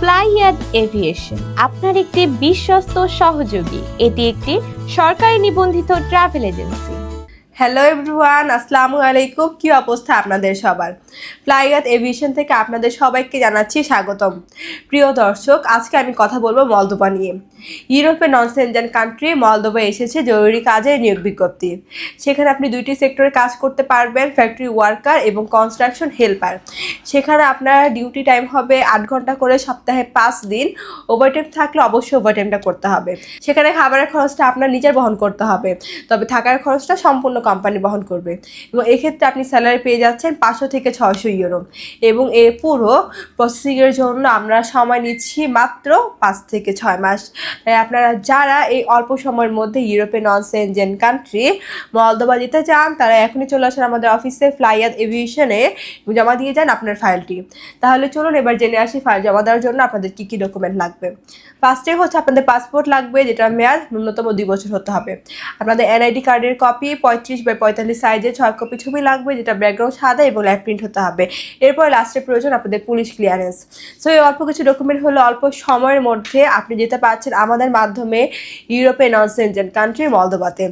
ফ্লাইয়াদ aviation আপনার একটি বিশ্বস্ত সহযোগী। এটি একটি সরকারি নিবন্ধিত ট্রাভেল এজেন্সি। হ্যালো এভরিওয়ান, আসসালামু আলাইকুম। কি অবস্থা আপনাদের সবার? ফ্লাইয়াদ এভিয়েশন থেকে আপনাদের সবাইকে জানাচ্ছি স্বাগতম। প্রিয় দর্শক, আজকে আমি কথা বলবো মলদোভা নিয়ে। ইউরোপের নন সেনজেন কান্ট্রি মলদোভা এসেছে জরুরি কাজে নিয়োগ বিজ্ঞপ্তি। সেখানে আপনি দুইটি সেক্টরে কাজ করতে পারবেন, ফ্যাক্টরি ওয়ার্কার এবং কনস্ট্রাকশন হেল্পার। সেখানে আপনার ডিউটি টাইম হবে 8 ঘন্টা করে, সপ্তাহে 5 দিন। ওভারটাইম থাকলে অবশ্যই ওভারটাইমটা করতে হবে। সেখানে খাবারের খরচটা আপনার নিজের বহন করতে হবে, তবে থাকার খরচটা সম্পূর্ণ কোম্পানি বহন করবে। এবং এক্ষেত্রে আপনি স্যালারি পেয়ে যাচ্ছেন 500 থেকে 600 ইউরো। এবং এই পুরো প্রসেসিংয়ের জন্য আমরা সময় নিচ্ছি মাত্র 5 থেকে 6 মাস। তাই আপনারা যারা এই অল্প সময়ের মধ্যে ইউরোপে নন সেনজেন কান্ট্রি মলদোভা যেতে চান, তারা এখনই চলে আসেন আমাদের অফিসে ফ্লাইয়াদ এভিয়েশনে, জমা দিয়ে যান আপনার ফাইলটি। তাহলে চলুন এবার জেনে আসি ফাইল জমা দেওয়ার জন্য আপনাদের কী কী ডকুমেন্ট লাগবে। ফার্স্টে হচ্ছে আপনাদের পাসপোর্ট লাগবে, যেটা মেয়াদ ন্যূনতম 2 বছর হতে হবে। আপনাদের এনআইডি কার্ডের কপি 35x45 সাইজে 6 কপি ছবি লাগবে, যেটা ব্যাকগ্রাউন্ড সাদা এবং লাইভ প্রিন্ট হতে হবে। এরপর লাস্টে প্রয়োজন আপনাদের পুলিশ ক্লিয়ারেন্স। সো এই অল্প কিছু ডকুমেন্ট হলো অল্প সময়ের মধ্যে আপনি যেতে পারছেন আমাদের মাধ্যমে ইউরোপে নন সেনজেন কান্ট্রি মলদোভাতে।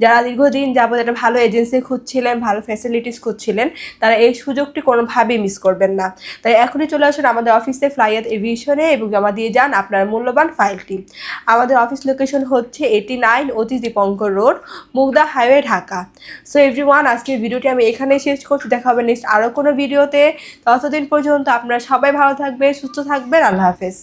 যারা দীর্ঘদিন যাবত একটা ভালো এজেন্সি খুঁজছিলেন, ভালো ফ্যাসিলিটিস খুঁজছিলেন, তারা এই সুযোগটি কোনোভাবেই মিস করবেন না। তাই এখনই চলে আসুন আমাদের অফিসে ফ্লাইয়াদ এভিয়েশনে এবং জমা দিয়ে যান আপনার মূল্যবান ফাইলটি। আমাদের অফিস লোকেশন হচ্ছে 89 Atish Dipankar road, Mugda highway, Dhaka. So everyone, আজকের ভিডিওটি আমি এখানেই শেষ করছি। দেখা হবে নেক্সট আরও কোনো ভিডিওতে। ততদিন পর্যন্ত আপনারা সবাই ভালো থাকবেন, সুস্থ থাকবেন। আল্লাহ হাফেজ।